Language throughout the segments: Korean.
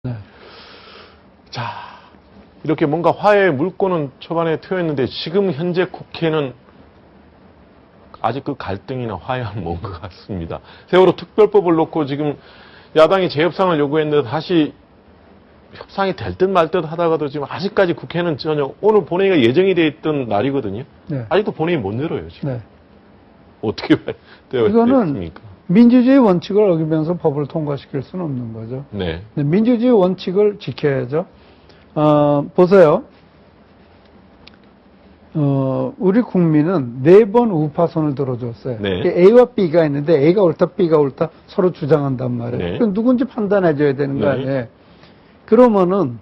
네. 자, 이렇게 뭔가 화해의 물꼬는 초반에 트였는데 지금 현재 국회는 아직 그 갈등이나 화해는 먼 것 같습니다. 세월호 특별법을 놓고 지금 야당이 재협상을 요구했는데 다시 협상이 될 듯 말 듯 하다가도 지금 아직까지 국회는 전혀 오늘 본회의가 예정이 돼 있던 날이거든요. 네. 아직도 본회의 못 열어요, 지금. 네. 어떻게 되어 이거는 있습니까? 민주주의 원칙을 어기면서 법을 통과시킬 수는 없는 거죠. 네. 민주주의 원칙을 지켜야죠. 보세요. 우리 국민은 4번 우파선을 들어줬어요. 네. A와 B가 있는데 A가 옳다, B가 옳다 서로 주장한단 말이에요. 네. 그럼 누군지 판단해줘야 되는 거 네. 아니에요. 그러면은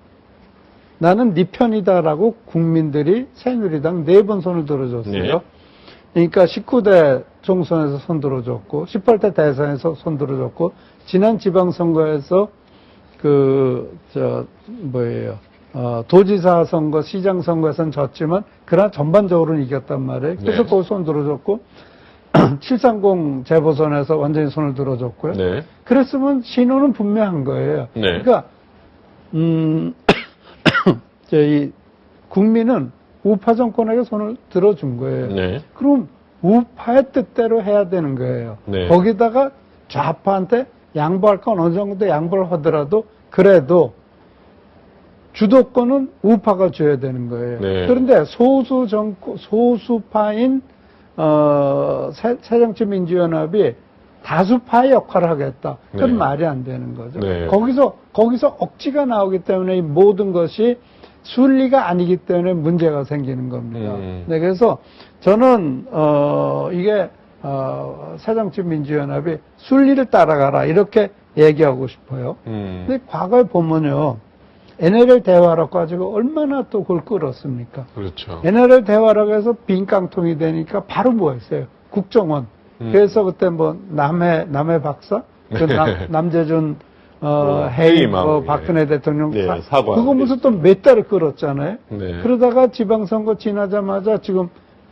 나는 네 편이다라고 국민들이 새누리당 4번 손을 들어줬어요. 네. 그러니까 19대 총선에서 손 들어줬고 18대 대선에서 손 들어줬고 지난 지방선거에서 도지사 선거, 시장 선거에서는 졌지만 그러나 전반적으로는 이겼단 말이에요. 그래서 네. 거기 손 들어줬고 730 재보선에서 완전히 손을 들어줬고요. 네. 그랬으면 신호는 분명한 거예요. 네. 그러니까 저희 국민은 우파 정권에게 손을 들어준 거예요. 네. 그럼 우파의 뜻대로 해야 되는 거예요. 네. 거기다가 좌파한테 양보할 건 어느 정도 양보를 하더라도 그래도 주도권은 우파가 줘야 되는 거예요. 네. 그런데 소수파인 새정치민주연합이 다수파의 역할을 하겠다. 그건 네. 말이 안 되는 거죠. 네. 거기서 억지가 나오기 때문에 이 모든 것이 순리가 아니기 때문에 문제가 생기는 겁니다. 네, 그래서 저는 이게 새정치민주연합이 순리를 따라가라 이렇게 얘기하고 싶어요. 근데 과거에 보면요. NLL 대화락 가지고 얼마나 또 그걸 끌었습니까? 그렇죠. NLL 대화락에서 빈 깡통이 되니까 바로 뭐 했어요? 국정원. 그래서 그때 뭐 남해 박사? 그 남재준 해임, 박근혜 대통령 네, 사과. 그거 무슨 또 몇 달을 끌었잖아요. 네. 그러다가 지방선거 지나자마자 지금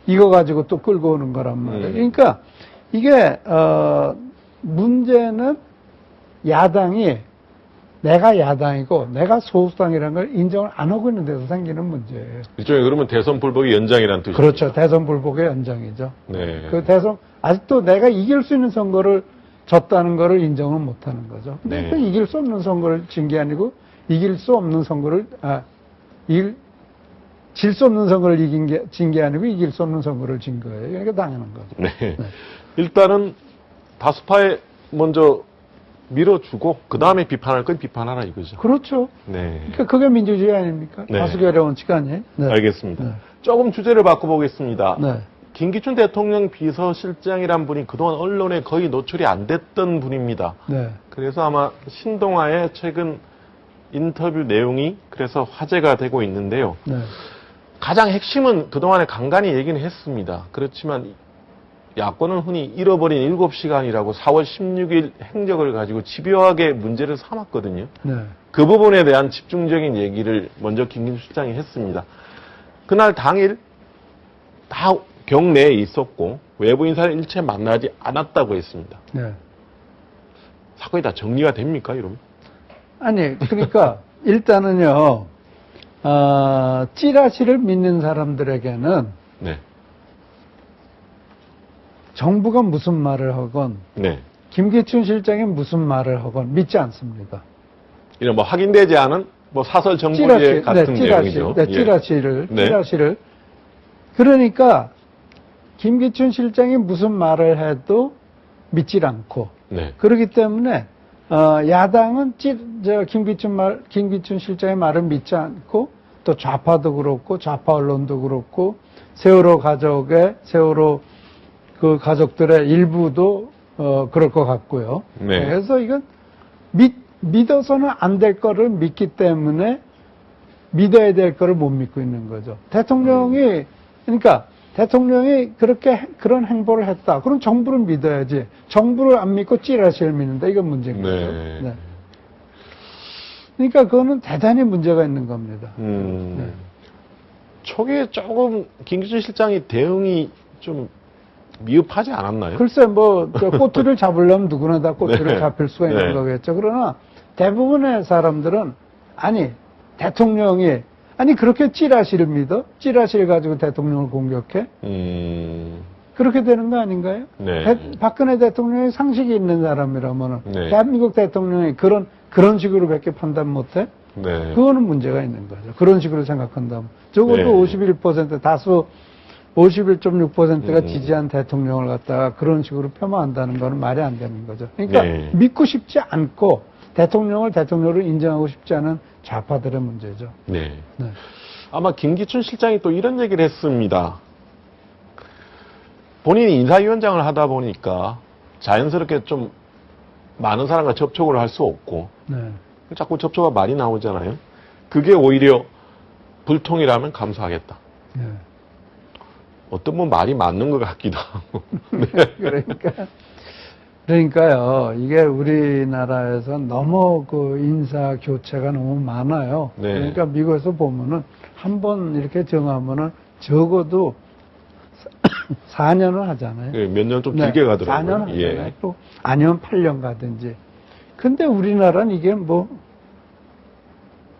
이거 가지고 또 끌고 오는 거란 말이에요. 그러니까 이게 문제는 야당이 내가 야당이고 내가 소수당이라는 걸 인정을 안 하고 있는 데서 생기는 문제예요. 일종의 그러면 대선 불복의 연장이라는 뜻이죠. 그렇죠. 대선 불복의 연장이죠. 네. 그 대선 아직도 내가 이길 수 있는 선거를 졌다는 거를 인정을 못 하는 거죠. 근데 네. 이길 수 없는 선거를 진 게 아니고 이길 수 없는 선거를 질 수 없는 선거를 진 게 아니고 이길 수 없는 선거를 진 거예요. 그러니까 당연한 거죠. 네. 일단은 다수파에 먼저 밀어주고 그 다음에 비판할 건 비판하라 이거죠. 그렇죠. 네. 그러니까 그게 민주주의 아닙니까? 네. 다수결의 원칙 아니에요? 네. 알겠습니다. 네. 조금 주제를 바꿔보겠습니다. 네. 김기춘 대통령 비서실장이란 분이 그동안 언론에 거의 노출이 안 됐던 분입니다. 네. 그래서 아마 신동아의 최근 인터뷰 내용이 그래서 화제가 되고 있는데요. 네. 가장 핵심은 그동안에 간간히 얘기는 했습니다. 그렇지만 야권은 흔히 잃어버린 7시간이라고 4월 16일 행적을 가지고 집요하게 문제를 삼았거든요. 네. 그 부분에 대한 집중적인 얘기를 먼저 김기춘 실장이 했습니다. 그날 당일 다 경내에 있었고 외부 인사를 일체 만나지 않았다고 했습니다. 네. 사건이 다 정리가 됩니까, 이러면? 아니, 그러니까 일단은요, 찌라시를 믿는 사람들에게는 네. 정부가 무슨 말을 하건 네. 김기춘 실장이 무슨 말을 하건 믿지 않습니다. 이런 뭐 확인되지 않은 뭐 사설 정보제 같은 내용이죠. 네, 예. 찌라시를. 네. 그러니까 김기춘 실장이 무슨 말을 해도 믿질 않고 네. 그렇기 때문에 야당은 김기춘 실장의 말을 믿지 않고 또 좌파도 그렇고 좌파 언론도 그렇고 세월호 그 가족들의 일부도 그럴 것 같고요. 네. 그래서 이건 믿어서는 안 될 거를 믿기 때문에 믿어야 될 거를 못 믿고 있는 거죠. 그러니까 대통령이 그런 행보를 했다. 그럼 정부를 믿어야지. 정부를 안 믿고 찌라시를 믿는다. 이건 문제인 거죠. 네. 네. 그러니까 그거는 대단히 문제가 있는 겁니다. 네. 초기에 조금 김기춘 실장이 대응이 좀 미흡하지 않았나요? 글쎄, 꼬투리를 잡으려면 누구나 다 꼬투리를 네. 잡힐 수가 있는 네. 거겠죠. 그러나 대부분의 사람들은 아니 대통령이 아니 그렇게 찌라시를 믿어? 찌라시를 가지고 대통령을 공격해? 그렇게 되는 거 아닌가요? 네. 박근혜 대통령이 상식이 있는 사람이라면 네. 대한민국 대통령이 그런 식으로밖에 판단 못해? 네. 그거는 문제가 있는 거죠. 그런 식으로 생각한다면. 적어도 네. 51% 다수 51.6%가 지지한 대통령을 갖다가 그런 식으로 폄하한다는 거는 말이 안 되는 거죠. 그러니까 네. 믿고 싶지 않고 대통령을 대통령으로 인정하고 싶지 않은 좌파들의 문제죠. 네. 네. 아마 김기춘 실장이 또 이런 얘기를 했습니다. 본인이 인사위원장을 하다 보니까 자연스럽게 좀 많은 사람과 접촉을 할 수 없고 네. 자꾸 접촉가 많이 나오잖아요. 그게 오히려 불통이라면 감수하겠다. 네. 어떤 분 말이 맞는 것 같기도 하고. 네. 그러니까요. 이게 우리나라에서 너무 그 인사 교체가 너무 많아요. 네. 그러니까 미국에서 보면은 한 번 이렇게 정하면은 적어도 4년을 하잖아요. 몇 년 좀 길게 가더라고요. 4년 하잖아요. 예. 또 아니면 8년 가든지. 근데 우리나라는 이게 뭐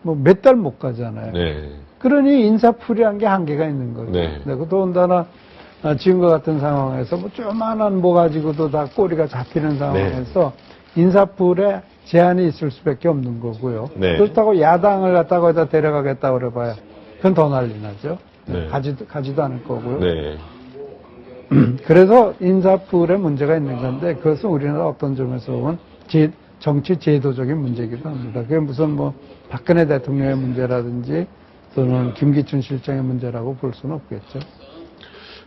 몇 달 못 가잖아요. 네. 그러니 인사풀이한 게 한계가 있는 거죠. 네. 더군다나 지금과 같은 상황에서 뭐 조그만한 뭐 가지고도 다 꼬리가 잡히는 상황에서 인사풀에 제한이 있을 수밖에 없는 거고요. 네. 그렇다고 야당을 갖다가 거기다 데려가겠다고 그래봐야 그건 더 난리 나죠. 네. 가지도 않을 거고요. 네. 그래서 인사풀에 문제가 있는 건데 그것은 우리나라 어떤 점에서 보면 정치 제도적인 문제이기도 합니다. 그게 무슨 뭐 박근혜 대통령의 문제라든지 또는 김기춘 실장의 문제라고 볼 수는 없겠죠.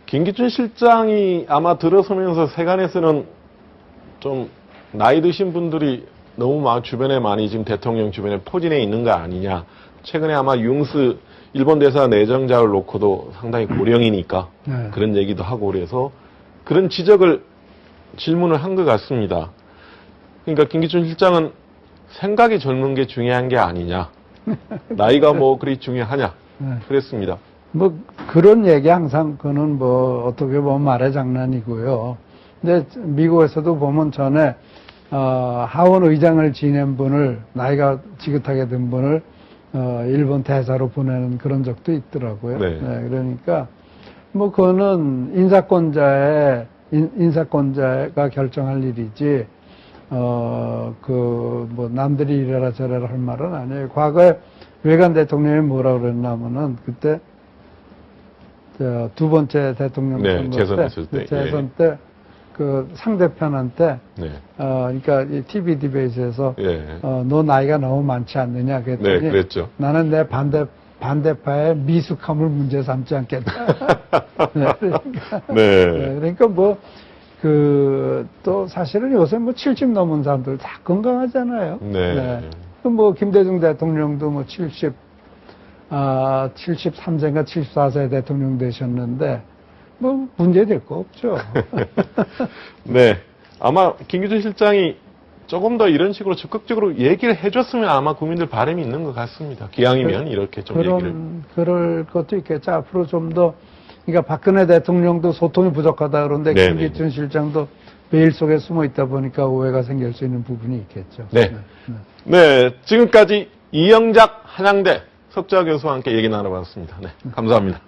김기춘 실장이 아마 들어서면서 세간에서는 좀 나이 드신 분들이 너무 주변에 많이 지금 대통령 주변에 포진해 있는 거 아니냐. 최근에 아마 융스 일본 대사 내정자를 놓고도 상당히 고령이니까 네. 그런 얘기도 하고 그래서 그런 질문을 한 것 같습니다. 그러니까 김기춘 실장은 생각이 젊은 게 중요한 게 아니냐. 나이가 뭐 그리 중요하냐. 네. 그랬습니다. 뭐 그런 얘기 항상 그는 뭐 어떻게 보면 말의 장난이고요. 근데 미국에서도 보면 전에 하원 의장을 지낸 분을 나이가 지긋하게 된 분을 일본 대사로 보내는 그런 적도 있더라고요. 네. 그러니까 뭐 그거는 인사권자가 결정할 일이지 뭐 남들이 이래라 저래라 할 말은 아니에요. 과거에 외관 대통령이 뭐라 그랬냐면은 그때 두 번째 대통령 네, 선거 재선했을 때, 재선 때 그 상대편한테 네. 그러니까 이 TV 디베이트에서 예. 너 나이가 너무 많지 않느냐 그랬더니 네, 그랬죠. 나는 내 반대파의 미숙함을 문제 삼지 않겠다. 네, 그러니까, 네. 그러니까 뭐 또 사실은 요새 뭐 70 넘은 사람들 다 건강하잖아요. 네. 뭐 김대중 대통령도 뭐 73세인가 74세 대통령 되셨는데 뭐 문제 될 거 없죠. 네. 아마 김기춘 실장이 조금 더 이런 식으로 적극적으로 얘기를 해줬으면 아마 국민들 바람이 있는 것 같습니다. 기왕이면 이렇게 좀 얘기를. 그럴 것도 있겠죠. 앞으로 좀 더, 그러니까 박근혜 대통령도 소통이 부족하다 그러는데 네네. 김기춘 실장도 베일 속에 숨어 있다 보니까 오해가 생길 수 있는 부분이 있겠죠. 네. 네. 지금까지 이영작 한양대 석좌 교수와 함께 얘기 나눠봤습니다. 네. 감사합니다.